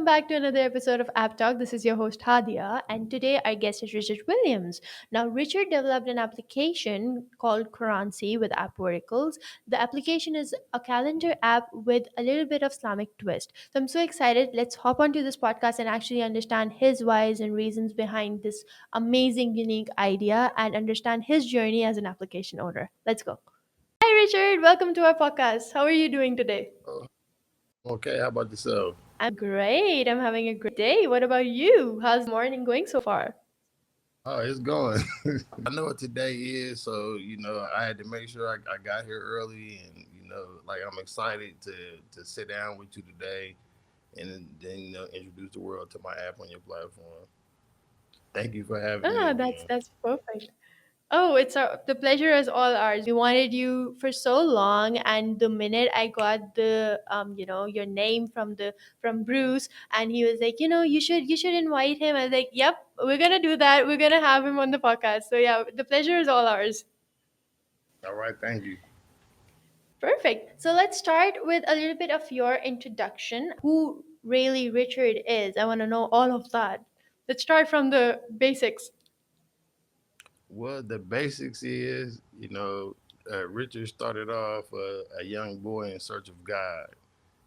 back to another episode of AppTalk. This is your host Hadia, and today our guest is Richard Williams. Now, Richard developed an application called Qurancy with AppVerticals. The application is a calendar app with a little bit of Islamic twist. So I'm so excited. Let's hop onto this podcast and actually understand his whys and reasons behind this amazing, unique idea and understand his journey as an application owner. Let's go. Hi, Richard. Welcome to our podcast. How are you doing today? Oh, okay, how about yourself? I'm great. I'm having a great day. What about you? How's the morning going so far? Oh, it's going. I know what today is, so I had to make sure I got here early, and like I'm excited to sit down with you today, and then introduce the world to my app on your platform. Thank you for having me Ah, that's again. that's perfect. Oh, the pleasure is all ours. We wanted you for so long, and the minute I got the your name from Bruce, and he was like, you should invite him. I was like, yep, we're gonna do that. We're gonna have him on the podcast. So yeah, the pleasure is all ours. All right, thank you. Perfect. So let's start with a little bit of your introduction. Who really Richard is. I want to know all of that. Let's start from the basics. Well, the basics is, Richard started off a young boy in search of God,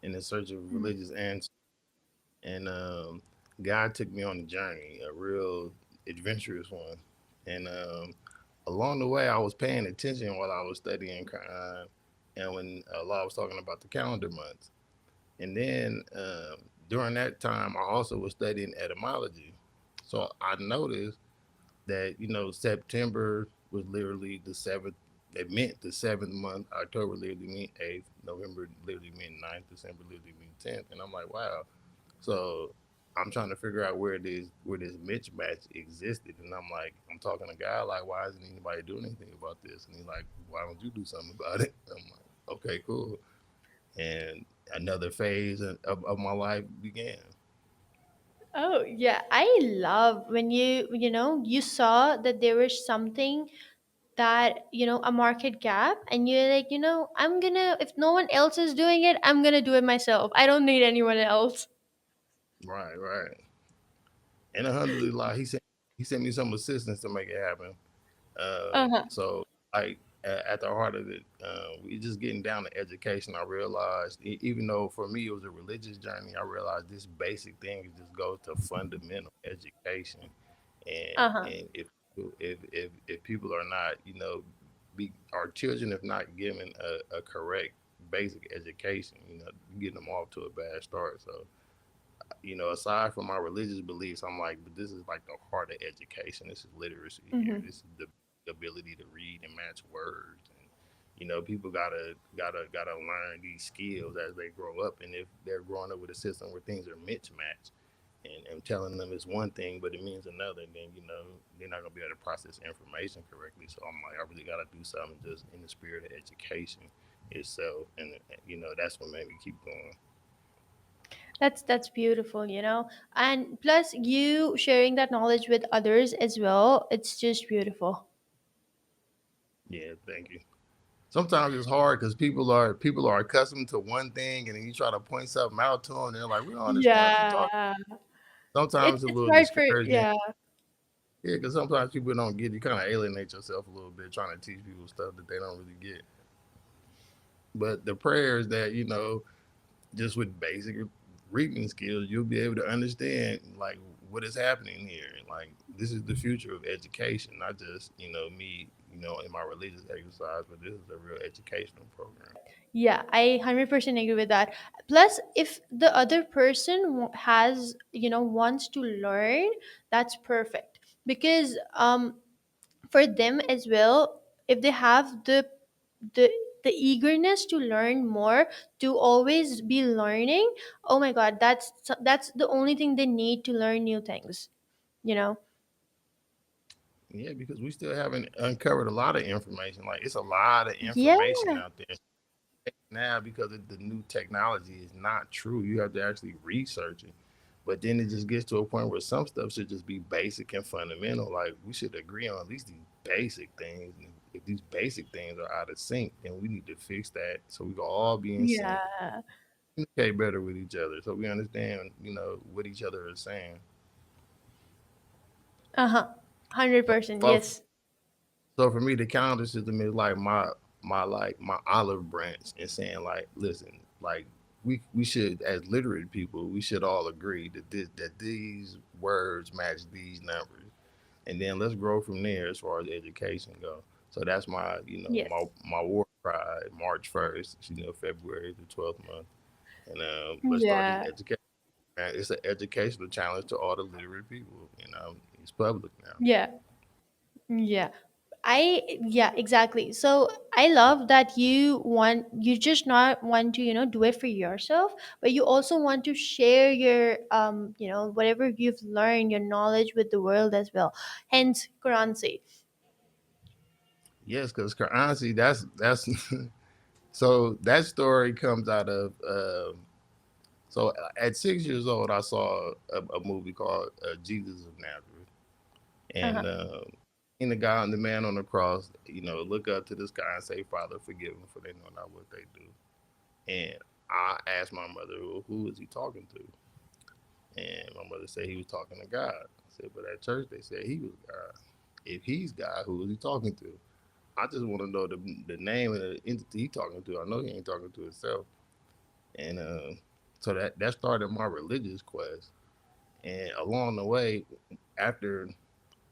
in search of Mhm. religious answers. And God took me on a journey, a real adventurous one. And along the way, I was paying attention while I was studying Quran, and when Allah was talking about the calendar months. And then during that time, I also was studying etymology. So I noticed that September was literally the seventh. It meant the seventh month. October literally meant eighth. November literally meant ninth. December literally meant 10th. And I'm like, wow, so I'm trying to figure out where this mismatch existed, and I'm talking to God like, why isn't anybody doing anything about this? And he's like, why don't you do something about it? I'm like, okay, cool. And another phase of my life began. Oh, yeah. I love when you saw that there was something that, a market gap, and you're like, if no one else is doing it, I'm going to do it myself. I don't need anyone else. Right, right. And alhamdulillah, he sent me some assistance to make it happen. Uh-huh. So like at the heart of it, we just getting down to education. I realized, even though for me it was a religious journey, I realized this basic thing just goes to fundamental education. And Uh-huh. and if people are not, our children, if not given a correct basic education, getting them off to a bad start. So aside from my religious beliefs, I'm like, but this is like the heart of education. This is literacy here. Hmm. This is the ability to read and match words. And people gotta learn these skills as they grow up. And if they're growing up with a system where things are mismatched, and telling them it's one thing but it means another, then they're not gonna be able to process information correctly. So I'm like, I really gotta do something just in the spirit of education itself. And that's what made me keep going. That's beautiful, and plus you sharing that knowledge with others as well. It's just beautiful. Yeah, thank you. Sometimes it's hard because people are accustomed to one thing, and then you try to point something out to them, and they're like, "We don't understand what you're talking." Yeah, Sometimes it's it's a it's little hard for discouraging. yeah. Yeah, because sometimes people don't get you. Kind of alienate yourself a little bit trying to teach people stuff that they don't really get. But the prayer is that just with basic reading skills, you'll be able to understand like what is happening here. Like this is the future of education, not just me, in my religious exercise, but this is a real educational program. Yeah, I 100% agree with that. Plus, if the other person has, wants to learn, that's perfect. Because for them as well, if they have the the eagerness to learn more, to always be learning, oh my god, that's the only thing they need to learn new things, you know? Yeah, because we still haven't uncovered a lot of information. Like it's a lot of Yeah. information out there now because of the new technology is not true. You have to actually research it. But then it just gets to a point where some stuff should just be basic and fundamental. Like we should agree on at least these basic things. And if these basic things are out of sync, then we need to fix that so we can all be in sync. Yeah. communicate better with each other, so we understand, what each other is saying. Uh-huh. 100%, So, yes. so for me, the calendar system is like my olive branch, and saying like, listen, like we should, as literate people, we should all agree that these words match these numbers, and then let's grow from there as far as education go. So that's my Yes. my war cry. March 1st, February the 12th month, and let's start this Yeah. education. It's an educational challenge to all the literate people. It's public now. Yeah. Yeah. Yeah, exactly. So I love that you just not want to, do it for yourself, but you also want to share your, whatever you've learned, your knowledge with the world as well. Hence, Qurancy. Yes, because honestly, that's so that story comes out of. So at 6 years old, I saw a movie called Jesus of Nazareth, and Uh-huh. and the guy and the man on the cross, look up to this guy and say, "Father, forgive them, for they know not what they do." And I asked my mother, well, "Who is he talking to?" And my mother said he was talking to God. I said, "But at church they said he was God. If he's God, who is he talking to?" I just want to know the name of the entity he talking to. I know he ain't talking to himself. And so that started my religious quest. And along the way, after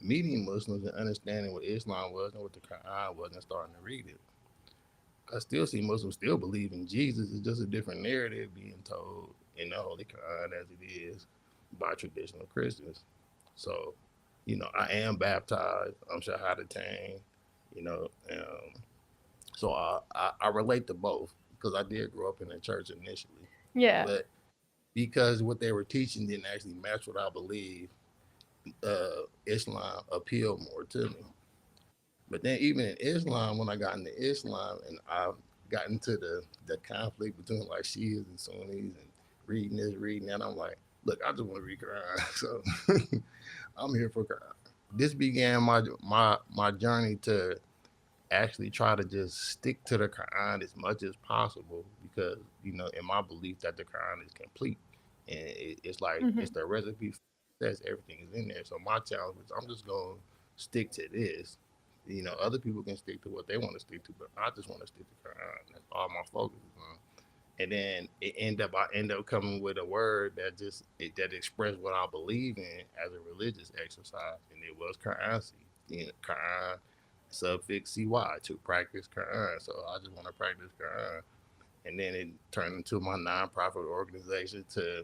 meeting Muslims and understanding what Islam was and what the Quran was and starting to read it, I still see Muslims still believe in Jesus. It's just a different narrative being told in the Holy Quran as it is by traditional Christians. So, I am baptized. I'm Shahadatain. You know, so I relate to both because I did grow up in the church initially, Yeah. but because what they were teaching didn't actually match what I believe, Islam appealed more to me. But then even in Islam, when I got into Islam and I got into the conflict between like Shias and Sunnis and reading this, reading that, I'm like, look, I just want to read Quran, so I'm here for Quran. This began my journey to actually try to just stick to the Quran as much as possible because in my belief that the Quran is complete and it's like it's Hmm. the recipe for success. Everything is in there. So my challenge is I'm just gonna stick to this. Other people can stick to what they want to stick to, but I just want to stick to Quran. That's all my focus is on. And then I end up coming with a word that expressed what I believe in as a religious exercise, and it was Qurancy. Quran suffix cy, to practice Quran. So I just want to practice Quran, and then it turned into my nonprofit organization to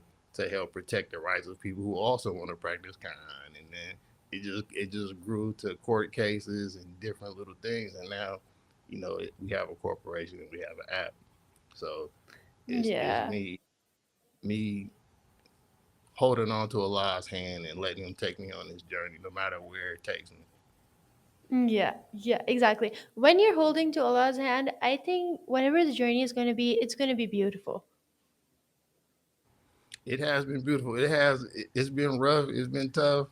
help protect the rights of people who also want to practice Quran, and then it just grew to court cases and different little things, and now we have a corporation and we have an app. So it's Yeah. me holding on to Allah's hand and letting him take me on this journey, no matter where it takes me. Yeah, yeah, exactly. When you're holding to Allah's hand, I think whatever the journey is going to be, it's going to be beautiful. It has been beautiful. It's been rough. It's been tough.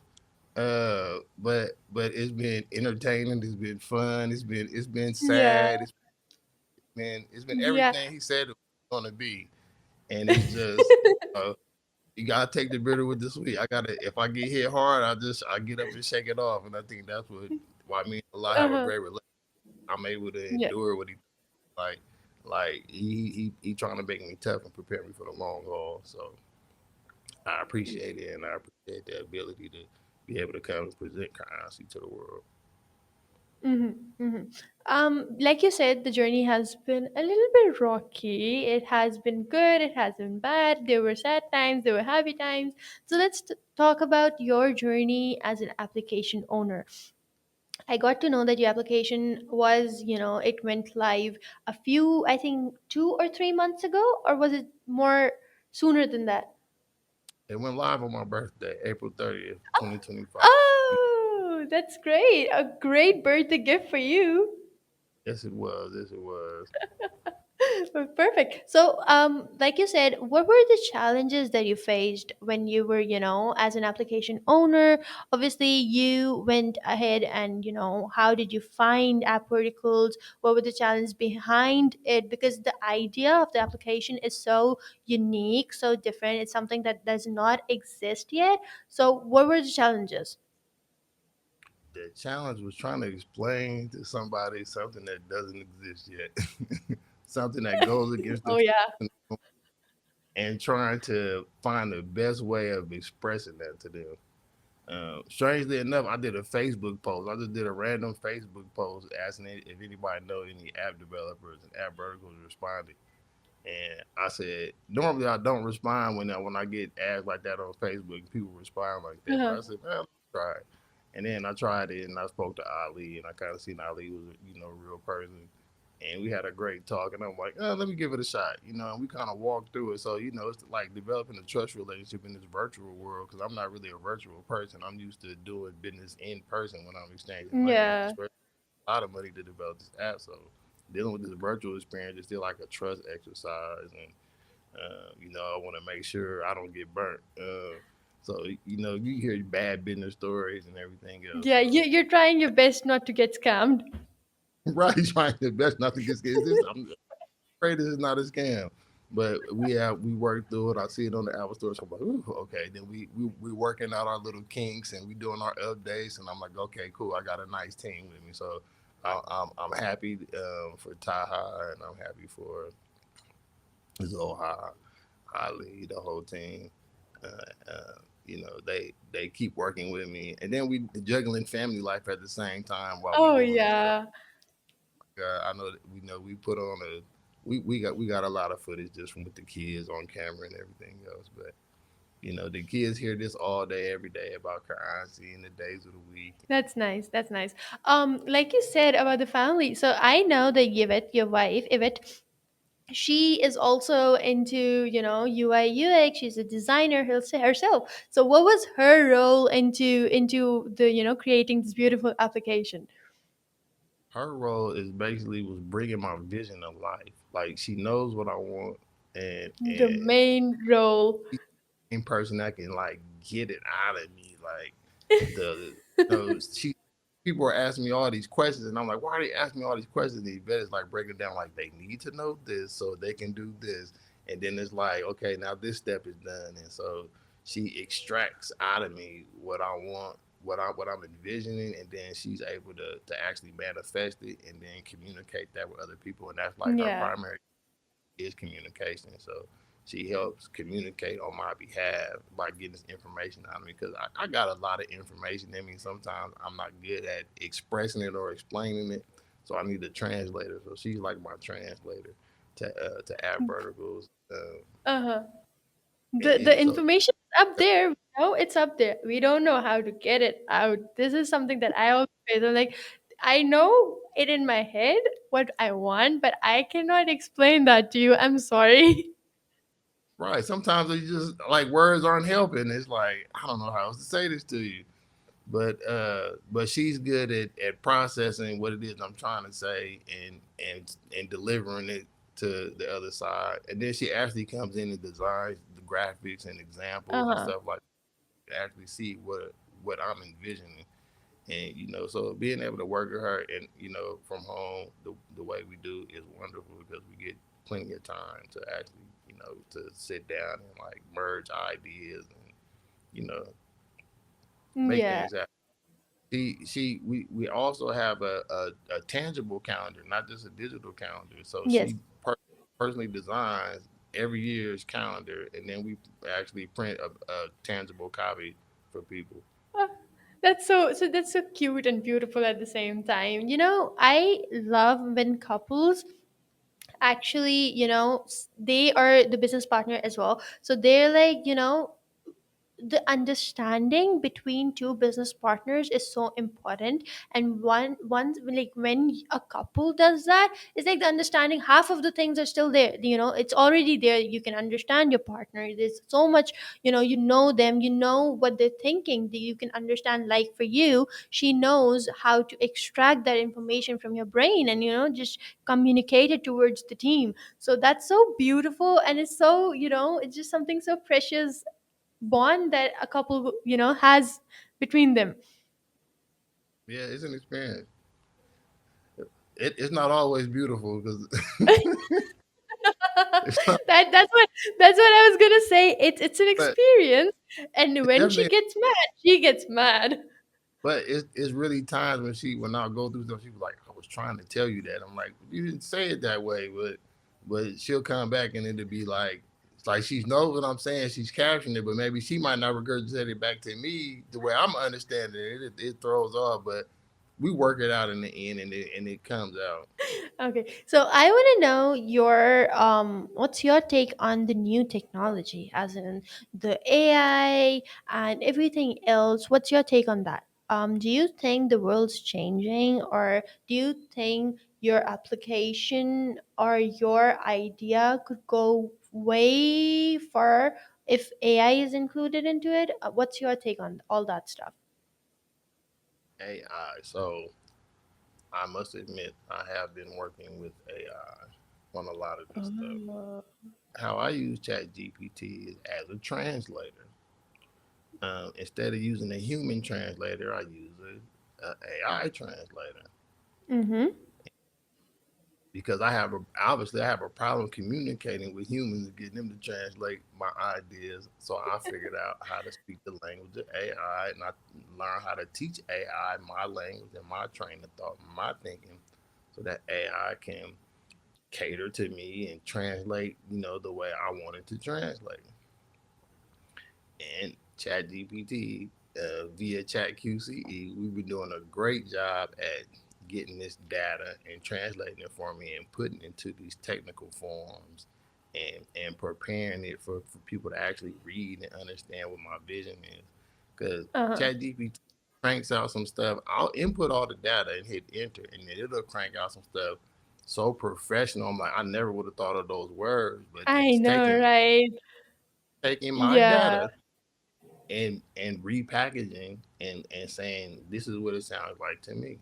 But it's been entertaining. It's been fun. It's been Yeah. sad. It's been Yeah. everything he said it was gonna be, and it's just you gotta take the bitter with the sweet. I gotta if I get hit hard, I get up and shake it off, and I think that's why me and Allah have a Uh-huh. great relationship. I'm able to Yeah. endure what he like. Like he trying to make me tough and prepare me for the long haul. So I appreciate it, and I appreciate the ability to be able to come and present currency to the world. Mm-hmm, mm-hmm. Like you said, the journey has been a little bit rocky. It has been good, it has been bad. There were sad times, there were happy times. So let's talk about your journey as an application owner. I got to know that your application was, it went live a few, I think, 2 or 3 months ago, or was it more sooner than that? It went live on my birthday, April 30th, 2025. Oh, that's great. A great birthday gift for you. Yes, it was. Yes, it was. Perfect. So, like you said, what were the challenges that you faced when you were, as an application owner? Obviously, you went ahead and, how did you find app verticals? What were the challenges behind it? Because the idea of the application is so unique, so different. It's something that does not exist yet. So, what were the challenges? The challenge was trying to explain to somebody something that doesn't exist yet, something that goes against the Oh yeah. and trying to find the best way of expressing that to them. Strangely enough, I did a Facebook post. I just did a random Facebook post asking if anybody know any app developers, and app verticals responded. And I said, normally I don't respond when I get ads like that on Facebook. People respond like that, but Uh-huh. I said, man, let's try it. And then I tried it, and I spoke to Ali, and I kind of seen Ali was a real person, and we had a great talk. And I'm like, let me give it a shot, and we kind of walked through it. So it's like developing a trust relationship in this virtual world because I'm not really a virtual person. I'm used to doing business in person when I'm exchanging money, Yeah. especially a lot of money to develop this app. So dealing with this virtual experience is still like a trust exercise, and I want to make sure I don't get burnt. So you hear bad business stories and everything else. Yeah, So you're trying your best not to get scammed. right, trying the best not to get scared. I'm afraid this is not a scam. But we worked through it. I see it on the Apple Store. So I'm like, ooh, okay. Then we working out our little kinks and we doing our updates. And I'm like, okay, cool. I got a nice team with me. So I'm happy for Taha and I'm happy for Zoha, Ali, the whole team. They keep working with me, and then we juggling family life at the same time while we Oh doing this stuff. yeah, I know that we put on a we got a lot of footage just from with the kids on camera and everything else, but the kids hear this all day, every day about Qurancy and the days of the week. that's nice. That's nice. Like you said about the family, so I know that Yvette, your wife, Yvette, she is also into UI UX. She's a designer herself. So what was her role into the creating this beautiful application? Her role is basically was bringing my vision to life. Like she knows what I want, The and main role. in person that can like get it out of me. Like the she people are asking me all these questions and I'm like, why are they asking me all these questions? And vet is like breaking down like they need to know this so they can do this. And then it's like, okay, now this step is done. And so she extracts out of me what I want, what I'm envisioning, and then she's able to actually manifest it and then communicate that with other people. And that's like her Yeah. primary is communication. So she helps communicate on my behalf by getting this information out of me because I got a lot of information in me. Sometimes I'm not good at expressing it or explaining it, so I need a translator. So she's like my translator to app verticals. Uh-huh. And, The and so information is up there. We know it's up there. We don't know how to get it out. This is something that I always face. I'm like, I know it in my head what I want, but I cannot explain that to you. I'm sorry. right, sometimes they just like words aren't helping. It's like I don't know how else to say this to you. But she's good at processing what it is I'm trying to say and delivering it to the other side. And then she actually comes in and designs the graphics and examples and Uh-huh. stuff like that, to actually see what I'm envisioning. And so being able to work with her and from home the way we do is wonderful because we get plenty of time to actually to sit down and like merge ideas and you know make Yeah. things happen. We also have a tangible calendar, not just a digital calendar. So Yes. she personally designs every year's calendar, and then we actually print a tangible copy for people. Ah, that's so cute and beautiful at the same time. I love when couples actually, they are the business partner as well. So they're like, the understanding between two business partners is so important. And once, like, when a couple does that, it's like the understanding, half of the things are still there, it's already there. You can understand your partner. There's so much, you know them, you know what they're thinking, that you can understand. Like for you, she knows how to extract that information from your brain and just communicate it towards the team. So that's so beautiful, and it's so, it's just something so precious bond that a couple has between them. Yeah, it's an experience. It's not always beautiful because it's not, That's what I was gonna say. It's an but experience, and it's when she definitely. gets mad, she gets mad. But it's really times when I go through stuff, she was like, "I was trying to tell you that." I'm like, "You didn't say it that way," but she'll come back and it'll be like it's like she knows what I'm saying. She's capturing it, but maybe she might not regurgitate it back to me the way I'm understanding it. It throws off, but we work it out in the end, and it comes out. Okay, so I want to know what's your take on the new technology, as in the AI and everything else. What's your take on that? Do you think the world's changing, or do you think your application or your idea could go way far if AI is included into it? What's your take on all that stuff? AI. So I must admit, I have been working with AI on a lot of this stuff. Oh. How I use ChatGPT is as a translator. Instead of using a human translator, I use a AI translator Mm-hmm. because I have a problem communicating with humans and getting them to translate my ideas. So I figured out how to speak the language of AI, and I learned how to teach AI my language and my train of thought, my thinking, so that AI can cater to me and translate, the way I want it to translate. And ChatGPT via ChatQCE, we've been doing a great job at getting this data and translating it for me and putting it into these technical forms and preparing it for people to actually read and understand what my vision is. Because Uh-huh. ChatGPT cranks out some stuff. I'll input all the data and hit enter, and then it'll crank out some stuff so professional. I'm like, I never would have thought of those words, but I it's know, taking right? my Yeah. data and repackaging and saying this is what it sounds like to me.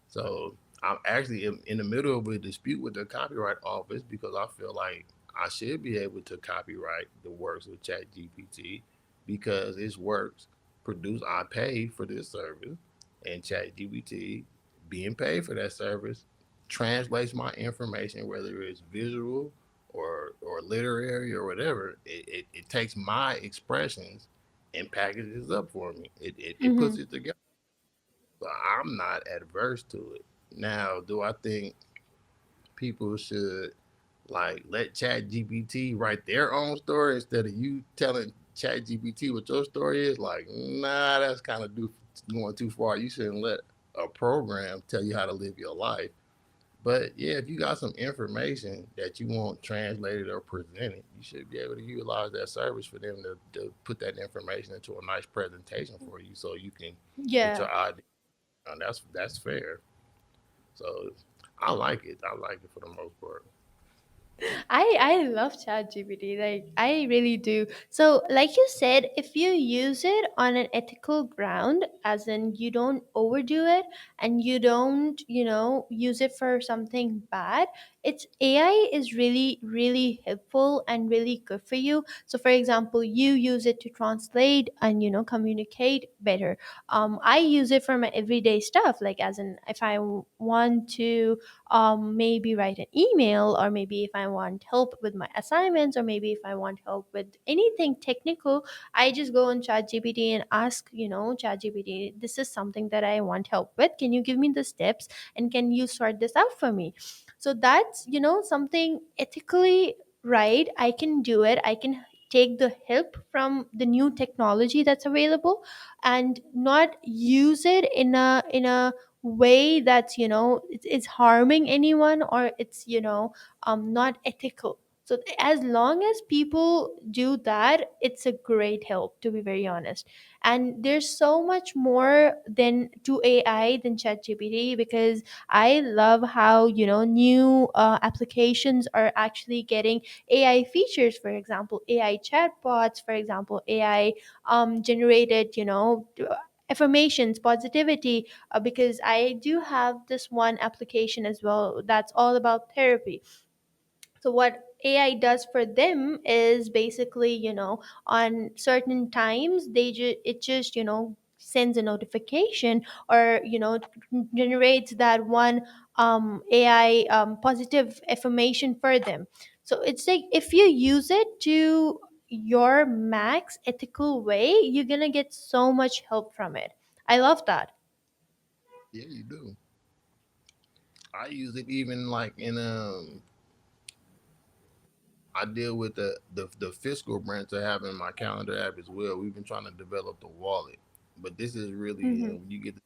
So I'm actually in the middle of a dispute with the copyright office because I feel like I should be able to copyright the works of ChatGPT because its works produce I pay for this service, and ChatGPT being paid for that service translates my information, whether it's visual or literary or whatever. It takes my expressions and packages up for me. It puts Mm-hmm. it together. So I'm not adverse to it. Now, do I think people should like let Chat GPT write their own story instead of you telling Chat GPT what your story is? Like, nah, that's kind of going too far. You shouldn't let a program tell you how to live your life. But yeah, if you got some information that you want translated or presented, you should be able to utilize that service for them to put that information into a nice presentation for you so you can get Yeah. your idea. And that's fair. So I like it. I like it for the most part. I love ChatGPT. Like, I really do. So, like you said, if you use it on an ethical ground, as in you don't overdo it and you don't, use it for something bad, it's AI is really, really helpful and really good for you. So, for example, you use it to translate and communicate better. I use it for my everyday stuff, like as in if I want to maybe write an email, or maybe if I want help with my assignments, or maybe if I want help with anything technical, I just go on ChatGPT and ask, ChatGPT, this is something that I want help with. Can you give me the steps, and can you sort this out for me? So that's, something ethically right. I can do it. I can take the help from the new technology that's available and not use it in a way that's it's harming anyone, or it's not ethical. So as long as people do that, it's a great help, to be very honest. And there's so much more than to AI than ChatGPT, because I love how, new applications are actually getting AI features. For example, AI chatbots, for example, AI generated, affirmations, positivity. Because I do have this one application as well that's all about therapy. So what AI does for them is basically, on certain times it just, sends a notification, or generates that one AI positive affirmation for them. So it's like, if you use it to your max ethical way, you're gonna get so much help from it. I love that. Yeah, you do. I use it even like in I deal with the fiscal branch I have in my calendar app as well. We've been trying to develop the wallet, but this is really Hmm. when you get the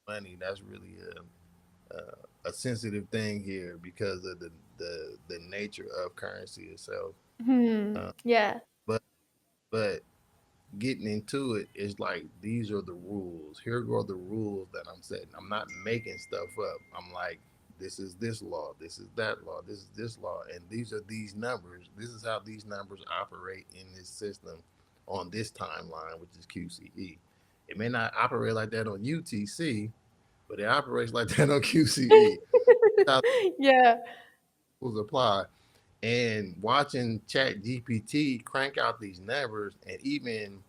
money, that's really a sensitive thing here because of the nature of currency itself. Hmm. Uh, Yeah. but but getting into it is like these are the rules. Here go the rules that I'm setting. I'm not making stuff up. I'm like, this is this law, this is that law, this is this law, and these are these numbers. This is how these numbers operate in this system on this timeline, which is QCE. It may not operate like that on UTC, but it operates like that on QCE. How Yeah. rules apply. And watching Chat GPT crank out these numbers and even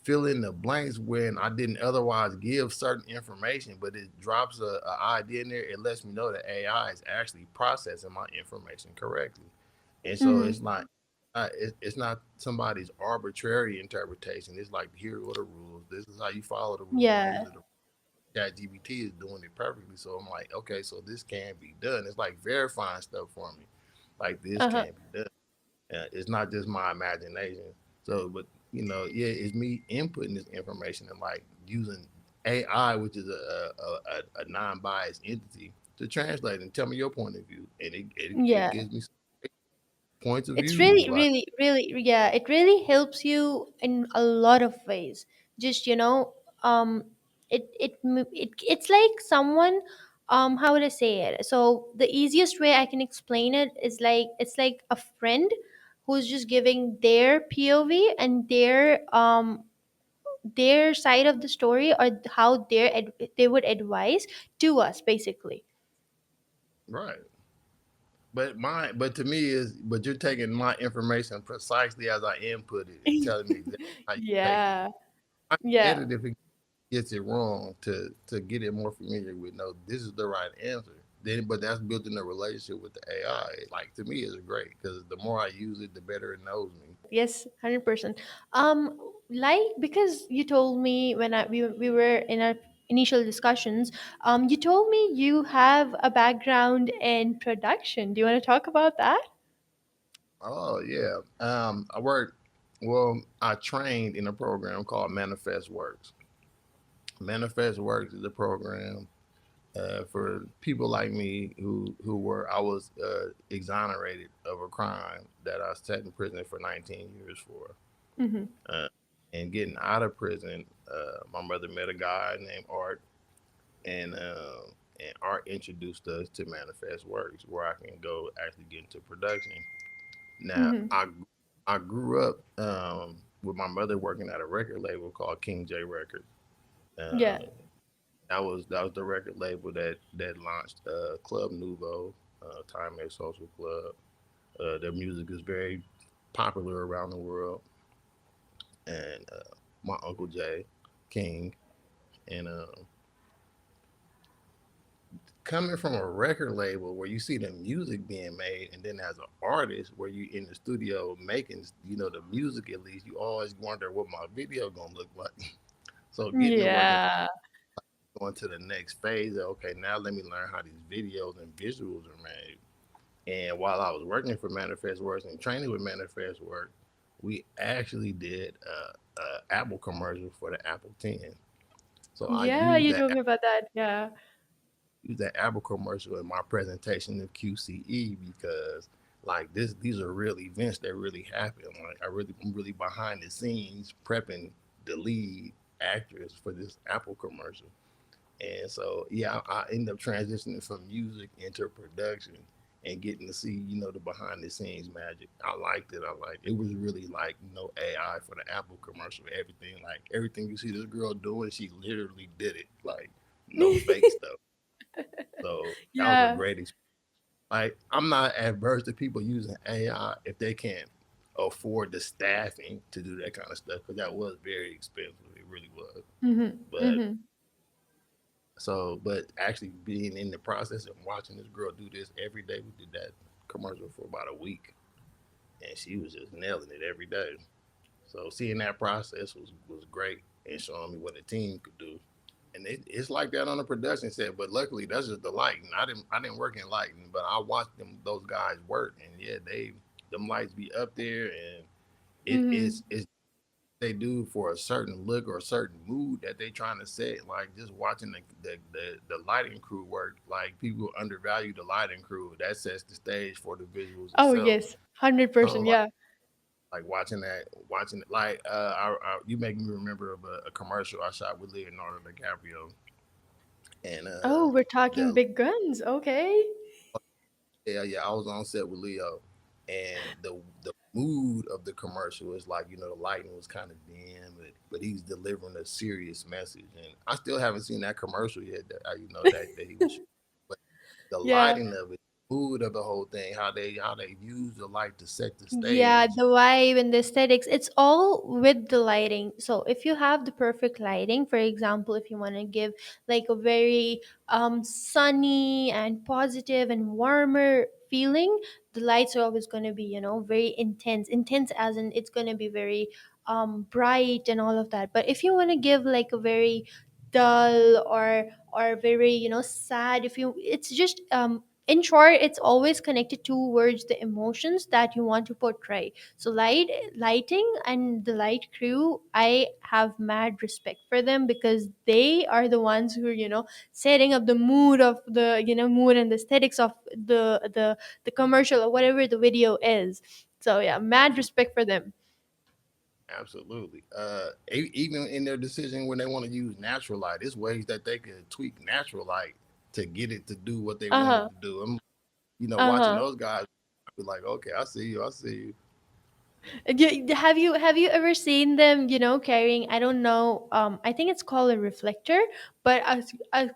fill in the blanks when I didn't otherwise give certain information, but it drops a idea in there. It lets me know that AI is actually processing my information correctly, and so Hmm. it's not somebody's arbitrary interpretation. It's like, here are the rules. This is how you follow the rules. These Yeah. are the Chat GBT is doing it perfectly. So I'm like, okay, so this can be done. It's like verifying stuff for me. Like, this Uh-huh. can be done. It's not just my imagination. So, but yeah, it's me inputting this information and like using AI, which is a non-biased entity, to translate and tell me your point of view, and it Yeah. gives me points of It's views. really, Like, really, really, yeah, it really helps you in a lot of ways. Just, um, it's like someone, how would I say it? So the easiest way I can explain it is like, it's like a friend who's just giving their POV and their side of the story, or how they would advise to us, basically. right. But to me but you're taking my information precisely as I input it and telling me exactly how you take it. Yeah. I Yeah. get it if it gets it wrong to get it more familiar with, no, this is the right answer. Then, but that's building a relationship with the AI. Like, to me, is great because the more I use it, the better it knows me. Yes, 100%. Like, because you told me when we were in our initial discussions, you told me you have a background in production. Do you want to talk about that? Oh yeah. I worked. Well, I trained in a program called Manifest Works. Manifest Works is a program for people like me who were I was exonerated of a crime that I sat in prison for 19 years for. Mm-hmm. Uh, and getting out of prison, my mother met a guy named Art, and Art introduced us to Manifest Works, where I can go actually get into production. Now, Mm-hmm. I grew up with my mother working at a record label called King J Records. Yeah. Um, that was the record label that launched Club Nouveau, Time A Social Club. Their music is very popular around the world, and my uncle Jay King, and coming from a record label where you see the music being made, and then as an artist where you in the studio making the music, at least you always wonder what my video gonna look like. So getting to working, Yeah. going to the next phase of, okay, now let me learn how these videos and visuals are made. And while I was working for Manifest Works and training with Manifest Works, we actually did a Apple commercial for the Apple 10. So I Yeah, used you that told me about that. Yeah. Apple commercial in my presentation of QCE because, like this, these are real events that really happen. Like I'm really behind the scenes prepping the lead actress for this Apple commercial. And so, yeah, I ended up transitioning from music into production and getting to see, the behind the scenes magic. I liked it. I liked it. It was really like no AI for the Apple commercial. Everything, like everything you see this girl doing, she literally did it. Like no fake stuff. So that was a Yeah. great experience. Like I'm not adverse to people using AI if they can't afford the staffing to do that kind of stuff because that was very expensive. It really was. Mm-hmm. But Mm-hmm. but actually being in the process and watching this girl do this every day, we did that commercial for about a week, and she was just nailing it every day. So seeing that process was great and showing me what a team could do. And it's like that on the production set, but luckily that's just the lighting. I didn't work in lighting, but I watched those guys work, and yeah, them lights be up there, and Mm-hmm. it's they do for a certain look or a certain mood that they trying to set. Like just watching the lighting crew work, like people undervalue the lighting crew. That sets the stage for the visuals Oh itself. yes, So 100%. like Yeah. watching it, like you make me remember of a commercial I shot with Leonardo DiCaprio, and Oh, we're talking the big guns. Okay. yeah, I was on set with Leo, and the mood of the commercial is like the lighting was kind of dim, but he's delivering a serious message, and I still haven't seen that commercial yet. That that he was, but the Yeah. lighting of it, mood of the whole thing, how they use the light to set the Yeah, stage. the vibe and the aesthetics, it's all with the lighting. So if you have the perfect lighting, for example, if you want to give like a very sunny and positive and warmer feeling, the lights are always going to be, very intense. Intense as in it's going to be very bright and all of that. But if you want to give like a very dull or very, sad, if you it's just in short, it's always connected towards the emotions that you want to portray. So lighting and the light crew, I have mad respect for them because they are the ones who are, setting up the mood of the, mood and the aesthetics of the commercial or whatever the video is. So yeah, mad Absolutely, respect for them. absolutely. Even in their decision when they want to use natural light, there's ways that they could tweak natural light to get it to do what they want it Uh-huh. to do. I'm watching Uh-huh. those guys, I be like, okay, I see you, I see you. Have you ever seen them, carrying, I don't know, I think it's called a reflector, but a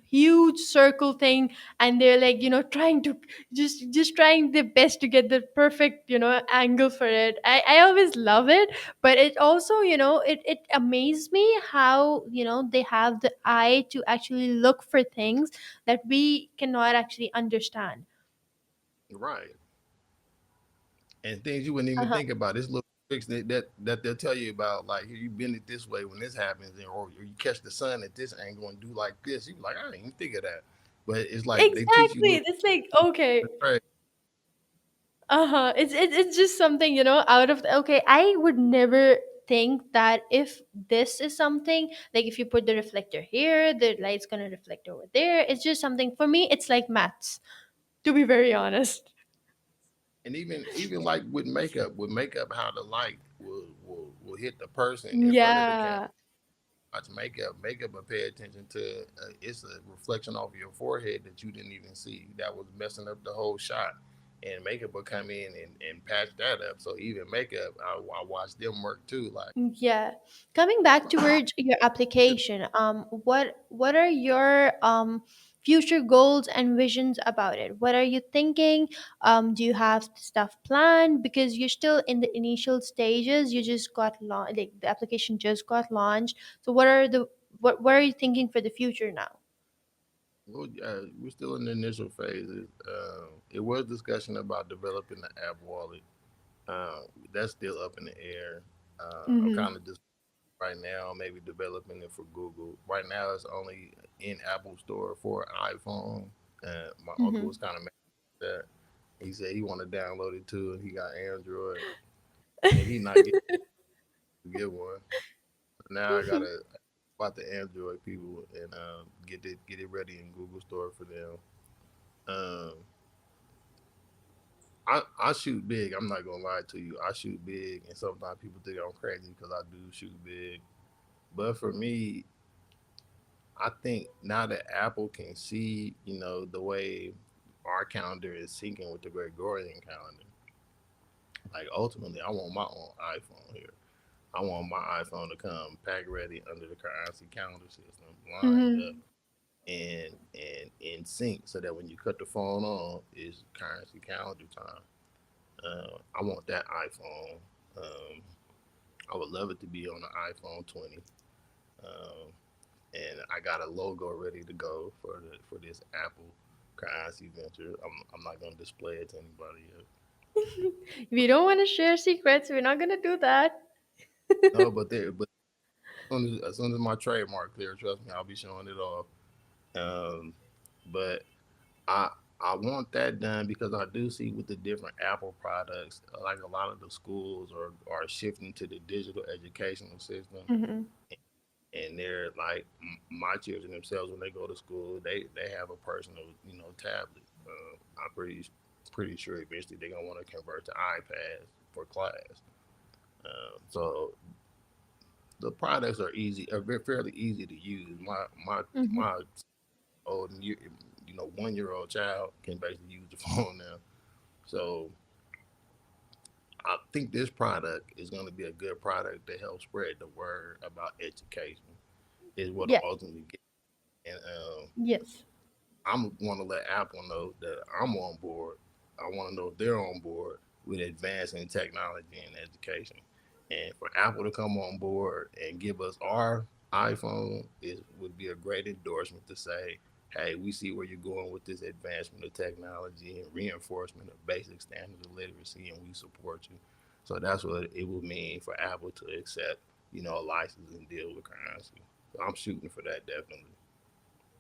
huge circle thing, and they're like, trying to just trying their best to get the perfect, angle for it. I always love it, but it also, it amazes me how, they have the eye to actually look for things that we cannot actually understand. Right. And things you wouldn't even Uh-huh. think about. This little tricks that they'll tell you about, like here you bend it this way when this happens, or you catch the sun at this angle and do like this. You be like, I didn't even think of that. But it's like they teach you Exactly, little it's like, okay. tricks. Uh-huh. It's just something, out of okay, I would never think that if this is something like if you put the reflector here, the light's gonna reflect over there. It's just something for me, it's like maths, to be very honest. And even like with makeup, how the light will hit the person in front of the camera. Yeah. Watch makeup will pay attention to it's a reflection off of your forehead that you didn't even see that was messing up the whole shot, and makeup will come in and patch that up. So even makeup, I watch them work too. Like Yeah. Coming back towards your application, what are your future goals and visions about it? What are you thinking? Do you have stuff planned? Because you're still in the initial stages. You just got like the application just got launched. So what are you thinking for the future now? well, we're still in the initial phases. It was discussion about developing the app wallet. That's still up in the air. I'm Mm-hmm. kind of just right now maybe developing it for Google. Right now it's only in Apple Store for iPhone. My uncle Mm-hmm. was kind of mad at that. He said he want to download it too, and he got Android, and he not get one. Now I gotta about the Android people and get it ready in Google Store for them. Um, I shoot big. I'm not gonna lie to you. I shoot big, and sometimes people think I'm crazy because I do shoot big. But for me, I think now that Apple can see, the way our calendar is syncing with the Gregorian calendar, like ultimately, I want my own iPhone here. I want my iPhone to come pack ready under the Qurancy calendar system, lined up Hmm. and in sync, so that when you cut the phone on, it's Currency calendar time. I want that iPhone. Um, I would love it to be on the iPhone 20. Um, and I got a logo ready to go for this Apple Qurancy venture. I'm not gonna display it to anybody yet. We don't want to share secrets. We're not gonna do that. No, but as soon as my trademark clear, trust me, I'll be showing it off. Um, but I I want that done because I do see with the different Apple products, like a lot of the schools are shifting to the digital educational system, Hmm. and they're like my children themselves when they go to school, they have a personal tablet. I'm pretty sure eventually they're gonna want to convert to iPads for class. So the products are fairly easy to use. Hmm. My old 1 year old child can basically use the phone now. So I think this product is going to be a good product to help spread the word about education. Is what I'm Yeah. ultimately getting. And Yes. I'm want to let Apple know that I'm on board. I want to know if they're on board with advancing technology and education. And for Apple to come on board and give us our iPhone would be a great endorsement to say, hey, we see where you're going with this advancement of technology and reinforcement of basic standards of literacy, and we support you. So that's what it would mean for Apple to accept, a licensing deal with currency. So I'm shooting for that definitely.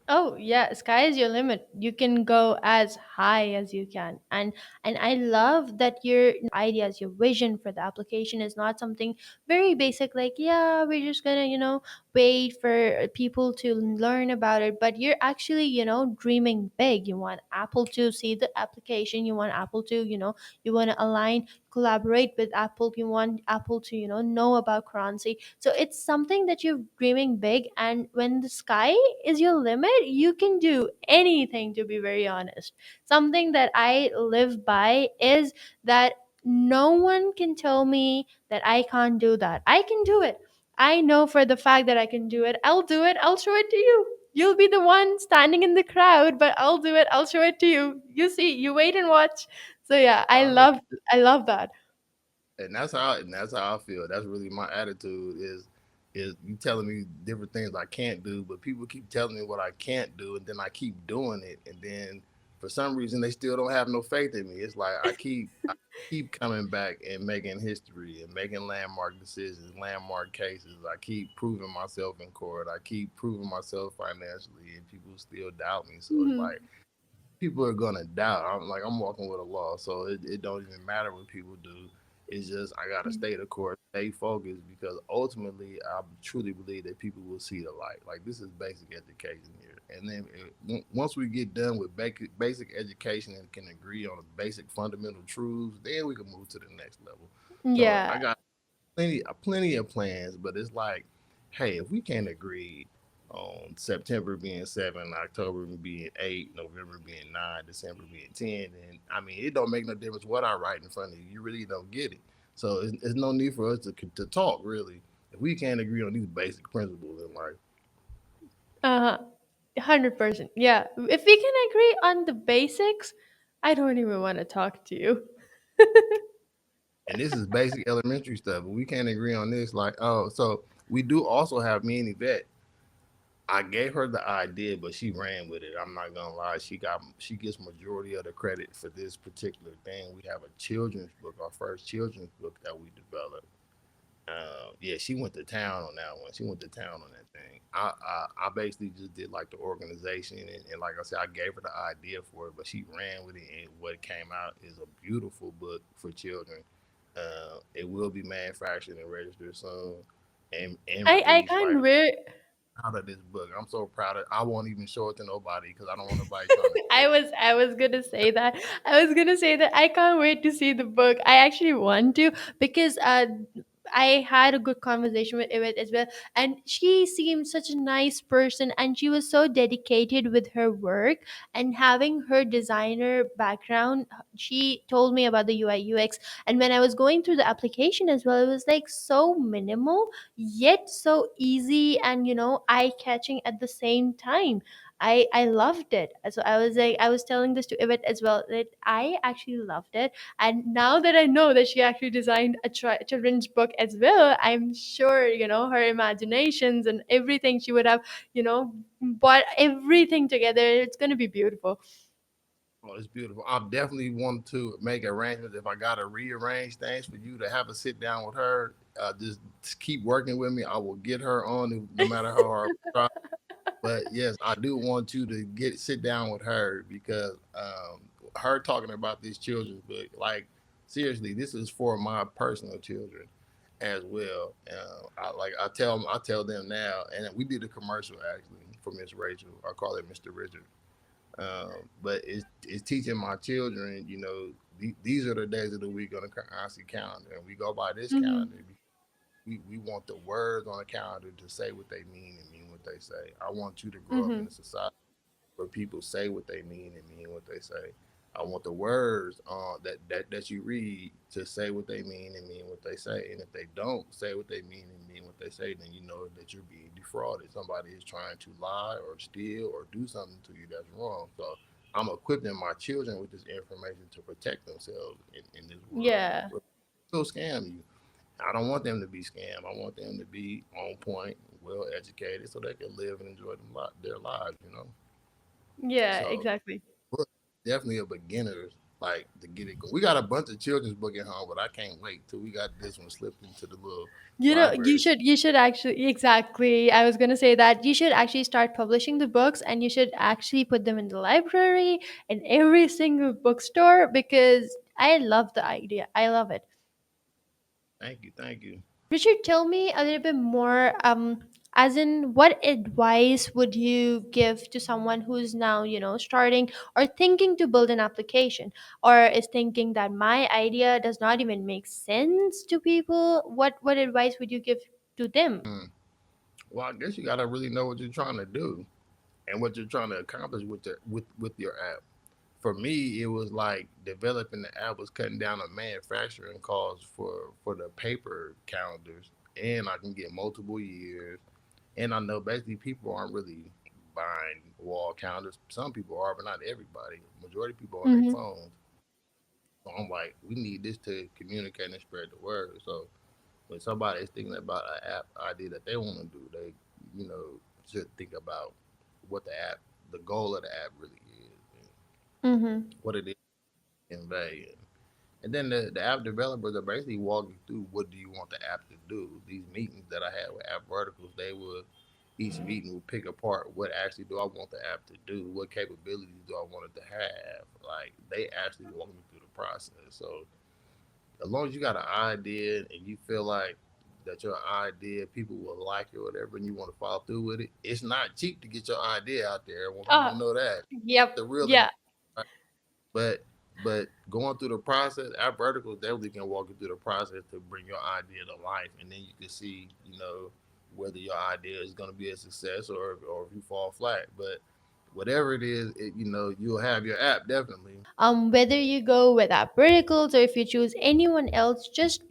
Oh yeah, sky is your limit. You can go as high as you can. And I love that your ideas, your vision for the application is not something very basic like, yeah, we're just gonna, wait for people to learn about it. But you're actually, dreaming big. You want Apple to see the application, you want Apple to, you want to align, collaborate with Apple, you want Apple to, know about currency. So it's something that you're dreaming big, and when the sky is your limit, you can do anything, to be very honest. Something that I live by is that no one can tell me that I can't do that. I can do it. I know for the fact that I can do it. I'll do it. I'll show it to you. You'll be the one standing in the crowd, but I'll do it. I'll show it to you. You see, you wait and watch. So yeah, I I love I love that. and that's how I feel. That's really my attitude is you telling me different things I can't do, but people keep telling me what I can't do, and then I keep doing it, and then for some reason they still don't have no faith in me. It's like I keep coming back and making history and making landmark decisions, landmark cases. I keep proving myself in court. I keep proving myself financially, and people still doubt me. So it's like Mhm. people are gonna doubt. I'm walking with a law, so it don't even matter what people do. It's just I gotta stay the course, stay focused, because ultimately I truly believe that people will see the light. Like this is basic education here, and then once we get done with basic education and can agree on the basic fundamental truths, then we can move to the next level. So Yeah. I got plenty of plans, but it's like, hey, if we can't agree on September being 7, October being 8, November being 9, December being 10, then I mean it don't make no difference what I write in front of you. You really don't get it. So it's no need for us to talk really if we can't agree on these basic principles in life. Uh-huh. 100%. Yeah. If we can agree on the basics, I don't even want to talk to you. And this is basic elementary stuff. But we can't agree on this. Like, oh, so we do also have me and Yvette. I gave her the idea, but she ran with it. I'm not gonna lie. She gets majority of the credit for this particular thing. We have a children's book, our first children's book that we developed. Yeah, she went to town on that one. She went to town on that thing. I basically just did like the organization, and like I said, I gave her the idea for it, but she ran with it. And what came out is a beautiful book for children. It will be manufactured and registered soon, and I released can't like wait. Out of this book. I'm so proud of. I won't even show it to nobody because I don't want nobody trying to steal it. I was gonna say that. I was gonna say that I can't wait to see the book. I actually want to, because I had a good conversation with Ivet as well, and she seemed such a nice person, and she was so dedicated with her work. And having her designer background, she told me about the UI UX, and when I was going through the application as well, it was like so minimal yet so easy and eye catching at the same time. I loved it. So I was like, I was telling this to Yvette as well, that I actually loved it. And now that I know that she actually designed a children's book as well, I'm sure her imaginations and everything, she would have brought everything together. It's going to be beautiful. Oh, it's beautiful. I definitely want to make arrangements if I gotta rearrange things for you to have a sit down with her. Just keep working with me. I will get her on no matter how hard I try. But yes, I do want you to get sit down with her because her talking about these children's book, like seriously, this is for my personal children as well. I tell them now, and we did a commercial actually for Miss Rachel. I call it Mr. Richard. But it's teaching my children, these are the days of the week on the Qurancy calendar, and we go by this calendar. Hmm. We want the words on the calendar to say what they mean and mean what they say. I want you to grow up in Hmm. a society where people say what they mean and mean what they say. I want the words that you read to say what they mean and mean what they say. And if they don't say what they mean and mean what they say, then you know that you're being defrauded. Somebody is trying to lie or steal or do something to you that's wrong. So I'm equipping my children with this information to protect themselves in this world. Yeah. They'll scam you. I don't want them to be scammed. I want them to be on point, well educated, so they can live and enjoy their lives. Yeah, So exactly. book definitely a beginner's like to get it going. We got a bunch of children's book at home, but I can't wait till we got this one slipped into the little You library. should actually, exactly. I was going to say that you should actually start publishing the books, and you should actually put them in the library in every single bookstore, because I love the idea. I love it. Thank you, thank you. Richard, tell me a little bit more. As in, what advice would you give to someone who's now, starting or thinking to build an application, or is thinking that my idea does not even make sense to people? What advice would you give to them? Mm. Well, I guess you gotta really know what you're trying to do and what you're trying to accomplish with your app. For me, it was like developing the app was cutting down on manufacturing costs for the paper calendars, and I can get multiple years. And I know basically people aren't really buying wall calendars. Some people are, but not everybody. Majority of people on their Mm-hmm. phones. So I'm like, we need this to communicate and spread the word. So when somebody is thinking about an app idea that they want to do, they, should think about what the goal of the app really is, and Mm-hmm. what it is to convey. And then the app developers are basically walking through what do you want the app to do. These meetings that I had with AppVerticals, they would each meeting would pick apart what actually do I want the app to do, what capabilities do I want it to have. Like they actually walk me through the process. So as long as you got an idea and you feel like that your idea people will like it or whatever, and you want to follow through with it, it's not cheap to get your idea out there. I want people Oh, to know that yep. the real Yeah. but going through the process, our verticals definitely can walk you through the process to bring your idea to life, and then you can see, whether your idea is going to be a success or if you fall flat. But whatever it is, you'll have your app definitely. Whether you go with AppVerticals or if you choose anyone else, just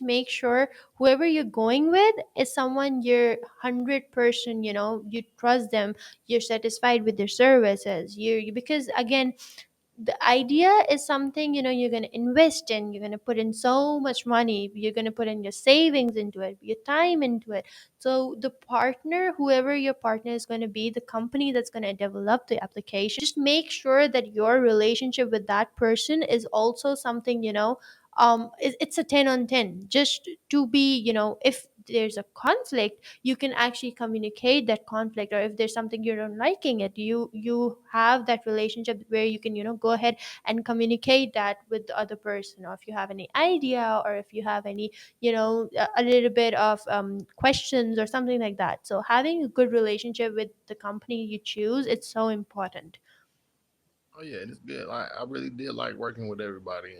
make sure whoever you're going with is someone you're 100%, you trust them, you're satisfied with their services, because again, the idea is something you're going to invest in, you're going to put in so much money, you're going to put in your savings into it, your time into it. So the partner, whoever your partner is going to be, the company that's going to develop the application, just make sure that your relationship with that person is also something, it's a 10 on 10, just to be, if there's a conflict, you can actually communicate that conflict. Or if there's something you're not liking it, you have that relationship where you can, go ahead and communicate that with the other person. Or if you have any idea, or if you have any, a little bit of questions or something like that. So having a good relationship with the company you choose, it's so important. Oh yeah, it's good. I really did like working with everybody.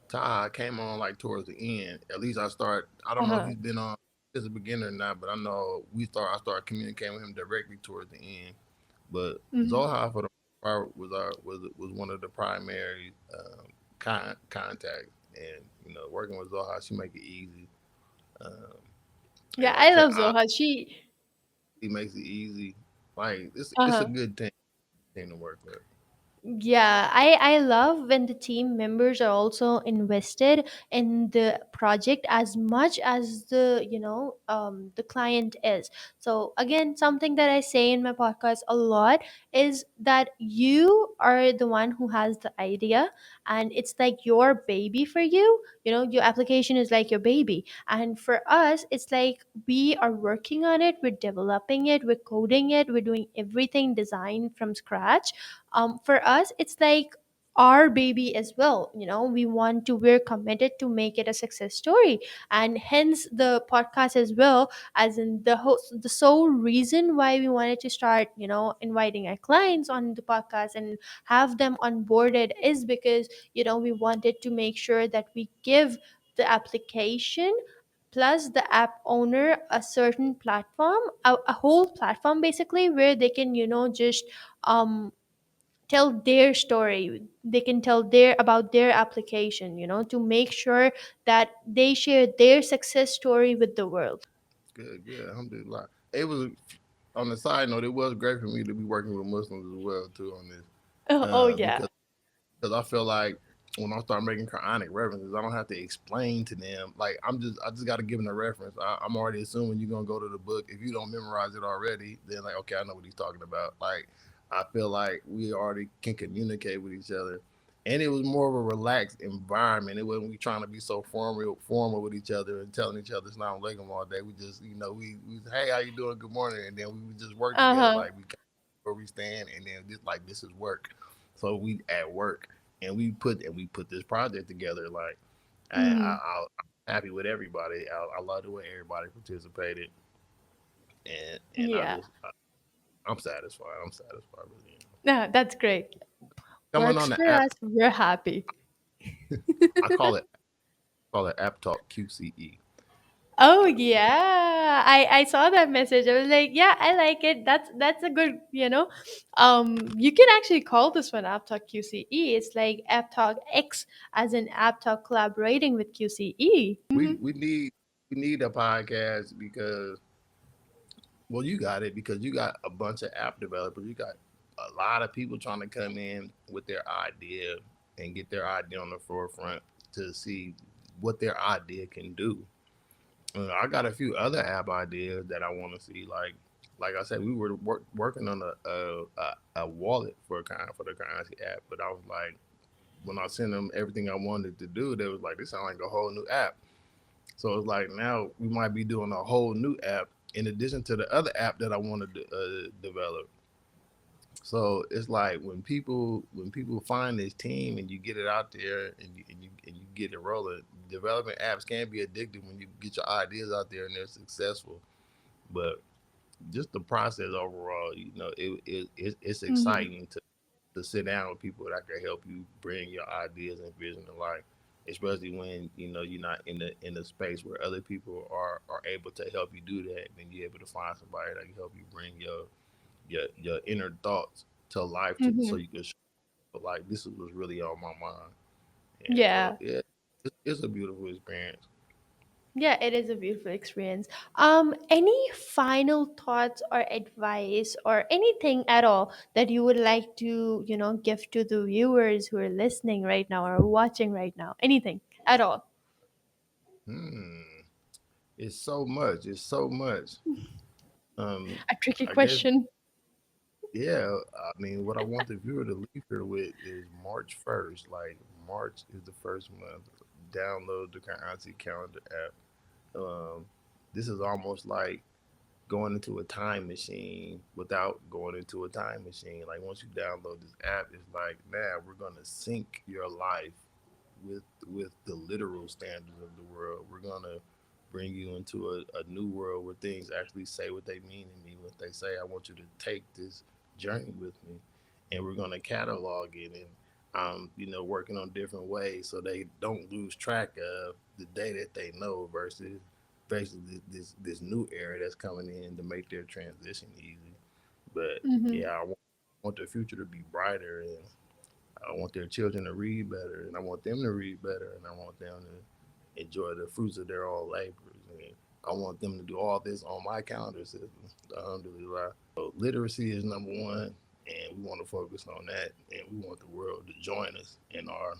Ty came on like towards the end. At least I start. I don't know if Uh-huh. he's been on as a beginner or not, but I know we start. I started communicating with him directly towards the end. But Mhm. Zoha for the part was one of the primary contacts, and working with Zoha, she make it easy. Um, and Yeah, like I I said, love Zoha. She he makes it easy. Like it's a uh-huh. good team to work with. Yeah, I love when the team members are also invested in the project as much as the client is. So again, something that I say in my podcast a lot is that you are the one who has the idea, and it's like your baby for you. Your application is like your baby, and for us, it's like we are working on it, we're developing it, we're coding it, we're doing everything designed from scratch. For us, it's like our baby as well. We're committed to make it a success story, and hence the podcast as well, as in the sole reason why we wanted to start inviting our clients on the podcast and have them onboarded is because we wanted to make sure that we give the application plus the app owner a certain platform, a whole platform basically, where they can just um tell their story. They can tell their application, to make sure that they share their success story with the world. Good, good. Alhamdulillah. It was on the side note. It was great for me to be working with Muslims as well too on this, Oh yeah. because I feel like when I start making Quranic references, I don't have to explain to them. Like I just got to give them a reference. I'm already assuming you're gonna go to the book. If you don't memorize it already, then like okay, I know what he's talking about. Like I feel like we already can communicate with each other, and it was more of a relaxed environment. It wasn't we trying to be so formal with each other and telling each other it's not like them all day. We just we hey how you doing, good morning, and then we would just work together Uh-huh. like we where we stand, and then just like this is work. So we at work, and we put this project together. Like Hmm. I'm happy with everybody. I love the way everybody participated, and Yeah. I'm satisfied. I'm satisfied really. Yeah, that's great. Coming Works on for the app, us, we're happy. I call it AppTalk QCE. Oh yeah, I saw that message. I was like, yeah, I like it. That's a good, you can actually call this one App Talk QCE. It's like App Talk X, as in App Talk collaborating with QCE. We we need we need a podcast because well you got it because you got a bunch of app developers. You got a lot of people trying to come in with their idea and get their idea on the forefront to see what their idea can do. I got a few other app ideas that I want to see. Like I said, we were working on a wallet for the currency app, but I was like, when I sent them everything I wanted to do, they was like, this sounds like a whole new app. So it's like now we might be doing a whole new app in addition to the other app that I wanted to develop. So it's like when people find this team and you get it out there and you get it rolling. Developing apps can be addictive when you get your ideas out there and they're successful. But just the process overall, it's Hmm. exciting to sit down with people that can help you bring your ideas and vision to life. Especially when you're not in the space where other people are able to help you do that, then you're able to find somebody that can help you bring your inner thoughts to life so Hmm. you can show like this was really on my mind. And so Yeah. yeah, it's a beautiful experience. Yeah, it is a beautiful experience. Any final thoughts or advice or anything at all that you would like to, give to the viewers who are listening right now or watching right now? Anything at all? Hmm. It's so much. It's so much. Um, A tricky I guess question. yeah. I mean, what I want the viewer to leave here with is March 1st. Like March is the first month. Download the Qurancy calendar app. Um, this is almost like going into a time machine without going into a time machine. Like once you download this app, it's like, now we're gonna sync your life with the literal standards of the world. We're gonna bring you into a new world where things actually say what they mean and mean what they say. I want you to take this journey with me, and we're gonna catalog it and working on different ways so they don't lose track of the day that they know versus basically this new era that's coming in to make their transition easy. But Mm-hmm. yeah, want their future to be brighter, and I want their children to read better, and I want them to read better, and I want them to enjoy the fruits of their own labors. And I want them to do all this on my calendar system. Alhamdulillah. So literacy is number one, and we want to focus on that, and we want the world to join us in our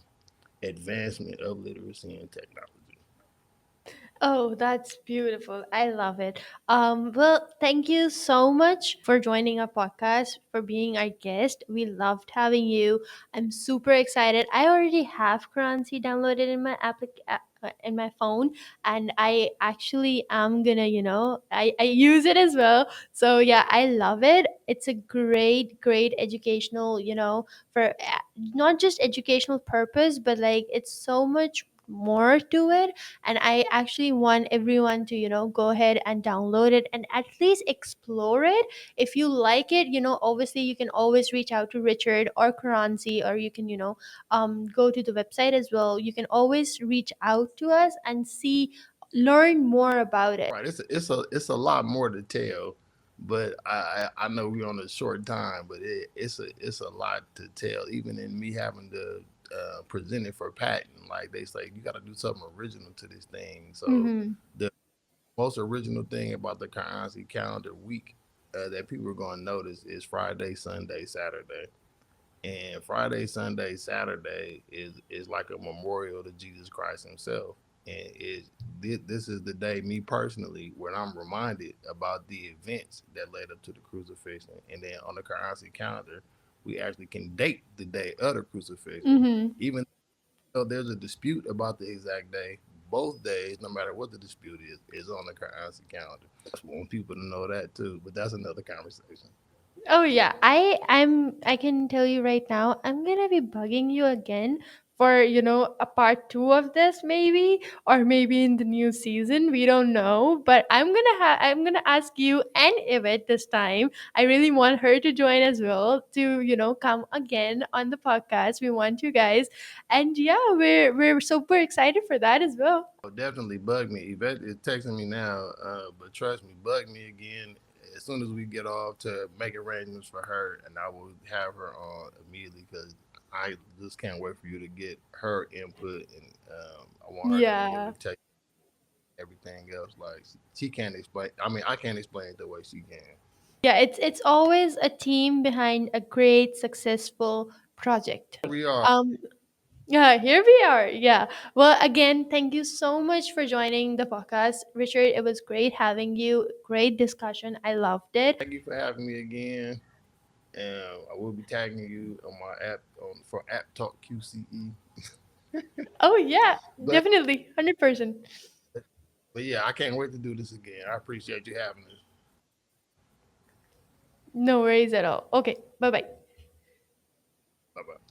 advancement of literacy and technology. Oh, that's beautiful. I love it. Well, thank you so much for joining our podcast, for being our guest. We loved having you. I'm super excited. I already have Qurancy downloaded in my in my phone, and I actually am gonna, I use it as well. So yeah, I love it. It's a great educational, for not just educational purpose, but like it's so much more to it, and I actually want everyone to go ahead and download it and at least explore it. If you like it, obviously you can always reach out to Richard or Karanzi, or you can go to the website as well. You can always reach out to us and see, learn more about it. Right. It's a lot more to tell, but I know we're on a short time, but it's a lot to tell. Even in me having to present it for patent, like they say, you got to do something original to this thing. So Mm-hmm. the most original thing about the Qurancy calendar week that people are going to notice is Friday, Sunday, Saturday. And Friday, Sunday, Saturday is like a memorial to Jesus Christ Himself. And this is the day, me personally, when I'm reminded about the events that led up to the crucifixion. And then on the Qurancy calendar, we actually can date the day of the crucifixion, Mm-hmm. even though there's a dispute about the exact day. Both days, no matter what the dispute is on the Qurancy calendar. I just want people to know that too, but that's another conversation. Oh yeah, I can tell you right now, I'm gonna be bugging you again for a part two of this, maybe, or maybe in the new season. We don't know, but I'm gonna ask you and Yvette this time. I really want her to join as well to come again on the podcast. We want you guys, and yeah, we're super excited for that as well. Oh, definitely bug me. Yvette is texting me now, but trust me, bug me again as soon as we get off to make arrangements for her, and I will have her on immediately because I just can't wait for you to get her input, and I want her to be able Yeah. to tell you everything else. Like she can't explain. I mean, I can't explain it the way she can. Yeah, it's always a team behind a great successful project. We are. Um, yeah, here we are. Yeah. Well, again, thank you so much for joining the podcast, Richard. It was great having you. Great discussion. I loved it. Thank you for having me again. I will be tagging you on my app for App Talk QCE. Oh yeah, But definitely, 100%. but yeah, I can't wait to do this again. I appreciate you having us. No worries at all. Okay, bye bye. Bye bye.